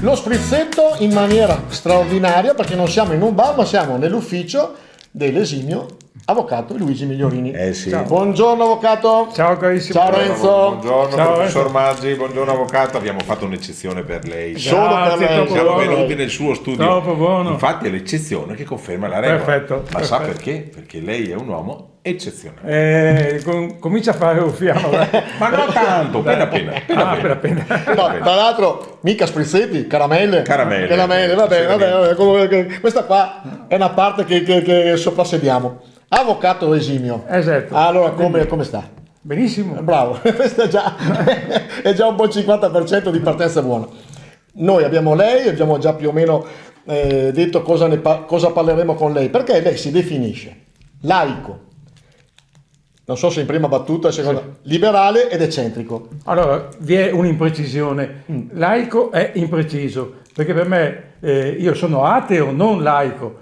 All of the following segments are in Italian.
lo sprizzetto in maniera straordinaria, perché non siamo in un bar ma siamo nell'ufficio dell'esimio avvocato Luigi Migliorini. Sì. Buongiorno avvocato. Ciao carissimo. Ciao Renzo. Buongiorno Ciao, professor Renzo. Maggi, buongiorno avvocato. Abbiamo fatto un'eccezione per lei. Solo per lei. troppo Siamo buono. venuti nel suo studio. Troppo buono. Infatti è l'eccezione che conferma la regola. Perfetto, Ma sa perfetto. perché? Perché lei è un uomo eccezionale. Comincia a fare un fiamma. Ma non tanto, appena. appena. No, tra l'altro mica sprizzetti, caramelle. Caramelle. Va bene. Comunque, questa qua è una parte che soprassediamo. Avvocato esimio. Esatto. Allora come sta? Benissimo. Bravo, questo è già un buon 50% di partenza buona. Noi abbiamo lei, abbiamo già più o meno detto cosa parleremo con lei, perché lei si definisce laico, non so se in prima battuta, seconda, liberale ed eccentrico. Allora, vi è un'imprecisione. Laico è impreciso, perché per me io sono ateo, non laico.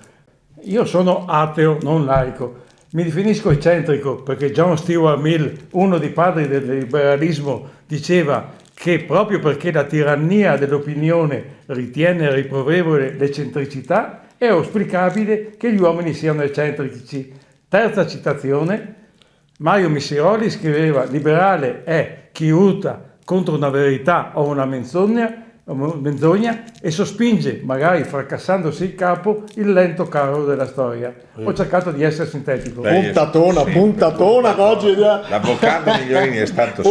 Io sono ateo, non laico. Mi definisco eccentrico perché John Stuart Mill, uno dei padri del liberalismo, diceva che proprio perché la tirannia dell'opinione ritiene riprovevole l'eccentricità, è auspicabile che gli uomini siano eccentrici. Terza citazione, Mario Missiroli scriveva: liberale è chi urta contro una verità o una menzogna e sospinge, magari fracassandosi il capo, il lento carro della storia. Ho cercato di essere sintetico. Beh, Puntatona oggi. L'avvocato Migliorini è stato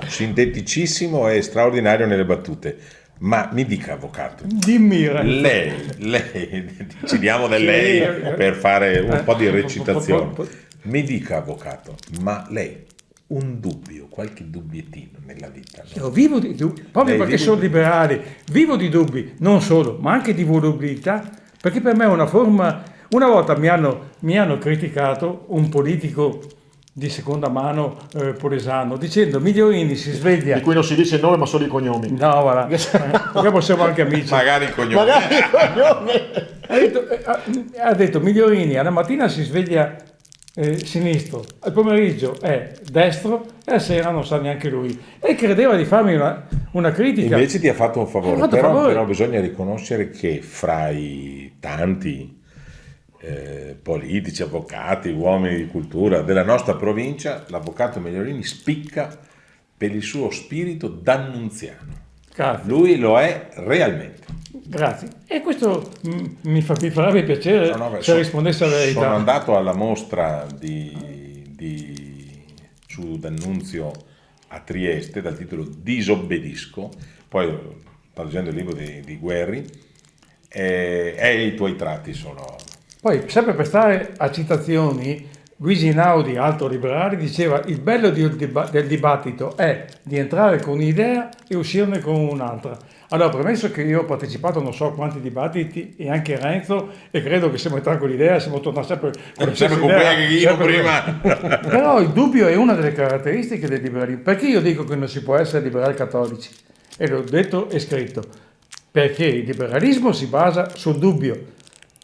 sinteticissimo e straordinario nelle battute. Ma mi dica, avvocato, Dimmi, Renzo. lei, ci diamo del lei per fare un po' di recitazione. Mi dica, avvocato, ma lei un dubbio, qualche dubbiettino nella vita? No? Io vivo di dubbi, proprio Lei perché vive sono di- liberale, vivo di dubbi, non solo, ma anche di volubilità, perché per me è una forma. Una volta mi hanno criticato un politico di seconda mano polesano, dicendo: Migliorini si sveglia. Di cui non si dice il nome ma solo i cognomi. No, guarda, perché siamo anche amici. Magari il cognome. Magari i cognomi. Ha detto Migliorini alla mattina si sveglia sinistro, al pomeriggio è destro e alla sera non sa neanche lui. E credeva di farmi una critica. Invece ti ha fatto un favore, Mi ha fatto un favore. però bisogna riconoscere che fra i tanti politici, avvocati, uomini di cultura della nostra provincia, l'avvocato Migliorini spicca per il suo spirito d'annunziano. Grazie. Lui lo è realmente. Grazie. E questo mi farebbe piacere se rispondesse alla verità. Sono andato alla mostra su D'Annunzio a Trieste dal titolo Disobbedisco, poi sto leggendo il libro di Guerri e i tuoi tratti sono... Poi, sempre per stare a citazioni, Luigi Einaudi, altro liberale, diceva: il bello del dibattito è di entrare con un'idea e uscirne con un'altra. Allora, premesso che io ho partecipato a non so quanti dibattiti, e anche Renzo, e credo che siamo entrati con l'idea, siamo tornati sempre con la stessa con idea, quella che io prima. Però il dubbio è una delle caratteristiche del liberalismo. Perché io dico che non si può essere liberali cattolici? E l'ho detto e scritto. Perché il liberalismo si basa sul dubbio.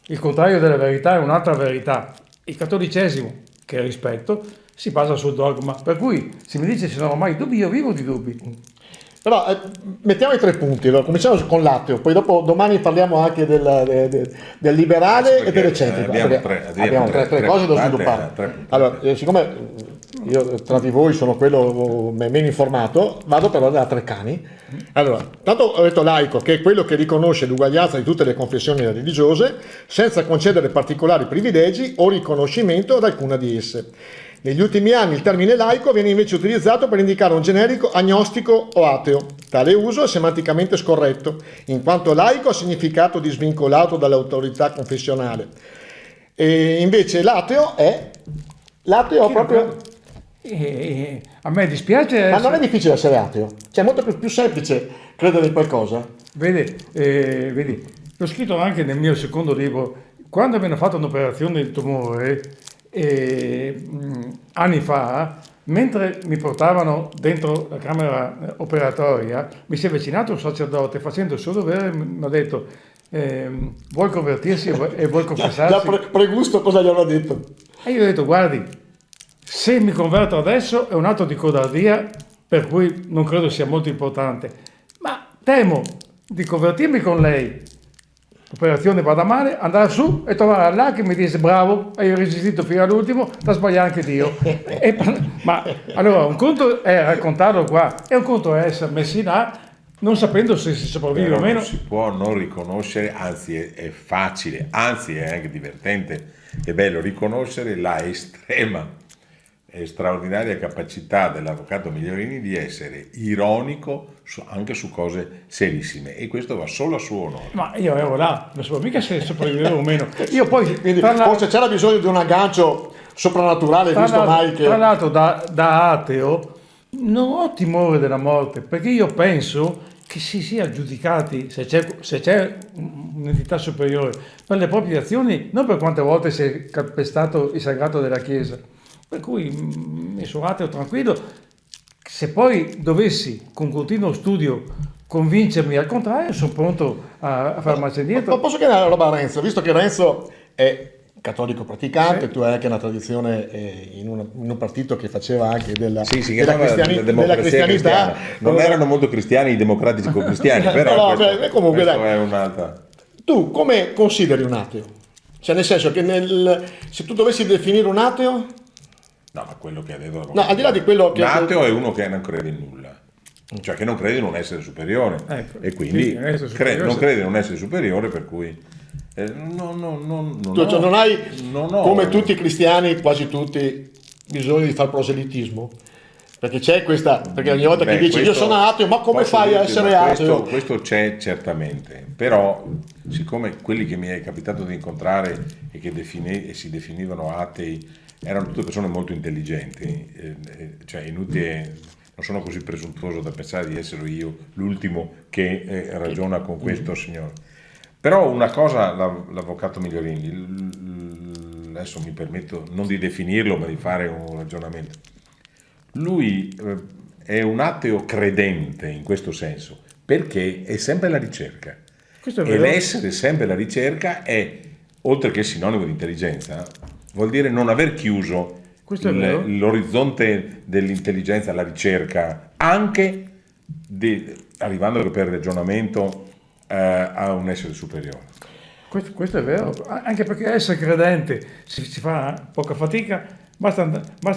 Il contrario della verità è un'altra verità. Il cattolicesimo, che rispetto, si basa sul dogma. Per cui, se mi dice se non ho mai dubbi, io vivo di dubbi. Però mettiamo i 3 punti, allora, cominciamo con l'ateo, poi dopo domani parliamo anche del liberale e dell'eccentrico. Abbiamo tre cose da sviluppare. Allora, siccome io tra di voi sono quello meno informato, vado però da Treccani. Allora, tanto ho detto laico, che è quello che riconosce l'uguaglianza di tutte le confessioni religiose, senza concedere particolari privilegi o riconoscimento ad alcuna di esse. Negli ultimi anni il termine laico viene invece utilizzato per indicare un generico agnostico o ateo. Tale uso è semanticamente scorretto, in quanto laico ha significato di svincolato dall'autorità confessionale. E invece l'ateo proprio... a me dispiace... Ma non è difficile essere ateo, cioè è molto più semplice credere in qualcosa. Vedi, l'ho scritto anche nel mio secondo libro. Quando mi hanno fatto un'operazione del tumore, anni fa, mentre mi portavano dentro la camera operatoria, mi si è avvicinato un sacerdote facendo il suo dovere, mi ha detto: vuol convertirsi e vuol confessarsi? Da pregusto cosa gli avrà detto? E io ho detto: guardi, se mi converto adesso è un atto di codardia, per cui non credo sia molto importante, ma temo di convertirmi con lei, l'operazione vada male, andare su e trovare Allah che mi dice bravo, hai resistito fino all'ultimo, da sbagliare anche Dio. Ma allora un conto è raccontarlo qua e un conto è essere messi là non sapendo se si sopravvive o meno. Non si può non riconoscere, anzi è facile, anzi è anche divertente e bello riconoscere la estrema e straordinaria capacità dell'avvocato Migliorini di essere ironico anche su cose serissime, e questo va solo a suo onore. Ma io ero là, non so mica se sopravvivevo o meno. Io poi, Quindi forse c'era bisogno di un aggancio soprannaturale, visto mai che... Tra l'altro da ateo non ho timore della morte, perché io penso che si sia giudicati, se c'è un'entità superiore, per le proprie azioni, non per quante volte si è calpestato il sagrato della Chiesa. Per cui mi sono ateo tranquillo. Se poi dovessi con continuo studio convincermi al contrario, sono pronto a far marcia indietro. Ma posso chiedere una roba a Renzo, visto che Renzo è cattolico praticante, tu hai anche una tradizione in un partito che faceva anche della della cristianità. Non erano molto cristiani i democratici cristiani, però comunque è un'altra. Tu come consideri un ateo? Cioè nel senso che se tu dovessi definire un ateo... No, ma quello che ha detto... No, al di là di quello che... Un ateo è uno che non crede in nulla, cioè che non crede in un essere superiore, e quindi non crede in un essere superiore, per cui... non hai, come tutti i cristiani, quasi tutti, bisogno di fare proselitismo, perché c'è questa, perché ogni volta che dici io sono ateo, ma come fai a essere ateo? Questo c'è certamente, però siccome quelli che mi è capitato di incontrare e che si definivano atei erano tutte persone molto intelligenti, cioè inutile, non sono così presuntuoso da pensare di essere io l'ultimo che ragiona con questo signore. Però una cosa, l'avvocato Migliorini, adesso mi permetto non di definirlo ma di fare un ragionamento, lui è un ateo credente in questo senso, perché è sempre alla ricerca, e l'essere sempre alla ricerca è, oltre che sinonimo di intelligenza, vuol dire non aver chiuso l'orizzonte dell'intelligenza alla ricerca, anche arrivando per ragionamento a un essere superiore. Questo è vero, anche perché essere credente si fa poca fatica, basta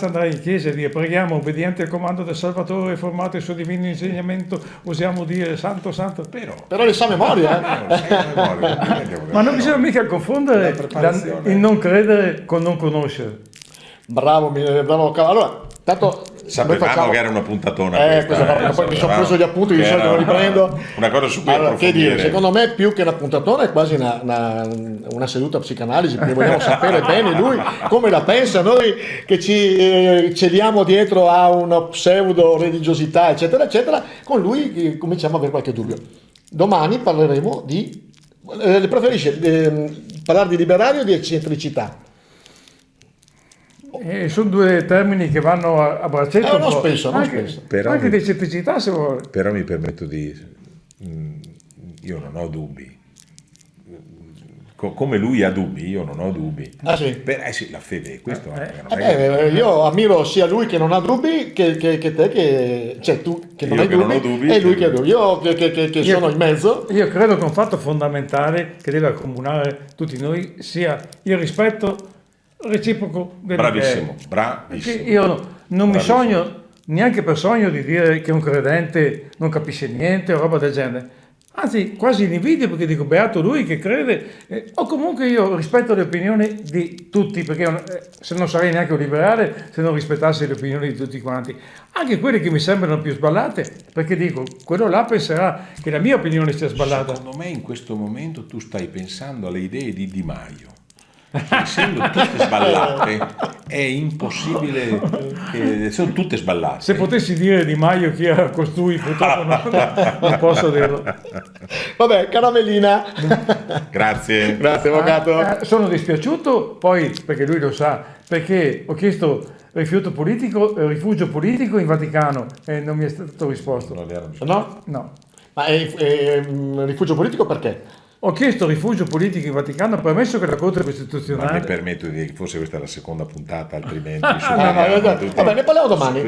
andare in chiesa e dire preghiamo obbediente al comando del Salvatore, formato il suo divino insegnamento, usiamo dire santo santo. Però le sa memoria, ma non bisogna mica confondere il non credere con non conoscere. Bravo. Allora, tanto sapevamo che era una puntatona poi mi sono preso gli appunti, di solito lo riprendo. Una cosa su cui che dire, secondo me più che una puntatona è quasi una seduta psicanalisi, perché vogliamo sapere bene lui come la pensa, noi che ci celiamo dietro a una pseudo religiosità eccetera eccetera, con lui cominciamo a avere qualche dubbio. Domani parleremo di preferisce parlare di liberali o di eccentricità? Sono due termini che vanno a braccetto. Non spesso. Però anche di eccentricità, se vuole. Però mi permetto io non ho dubbi. Come lui ha dubbi, io non ho dubbi. Ah sì? Sì, la fede, questo io ammiro sia lui che non ha dubbi che te cioè tu che non hai dubbi e lui che ha dubbi. Io che sono in mezzo. Io credo che un fatto fondamentale che deve accomunare tutti noi sia il rispetto reciproco del bravissimo. Io non mi sogno neanche per sogno di dire che un credente non capisce niente o roba del genere, anzi quasi li invidio, perché dico beato lui che crede, o comunque io rispetto le opinioni di tutti, perché se non sarei neanche un liberale se non rispettassi le opinioni di tutti quanti, anche quelle che mi sembrano più sballate, perché dico quello là penserà che la mia opinione sia sballata. Secondo me in questo momento tu stai pensando alle idee di Di Maio. Essendo tutte sballate è impossibile sono tutte sballate. Se potessi dire Di Maio chi era costui, purtroppo non posso dirlo. Vabbè, caramellina. Grazie avvocato. Sono dispiaciuto poi, perché lui lo sa, perché ho chiesto rifugio politico in Vaticano e non mi è stato risposto. No? Ma rifugio politico perché? Ho chiesto rifugio politico in Vaticano, premesso che la Corte Costituzionale... Ma mi permetto di dire che forse questa è la seconda puntata, altrimenti... Vabbè, ne parliamo domani.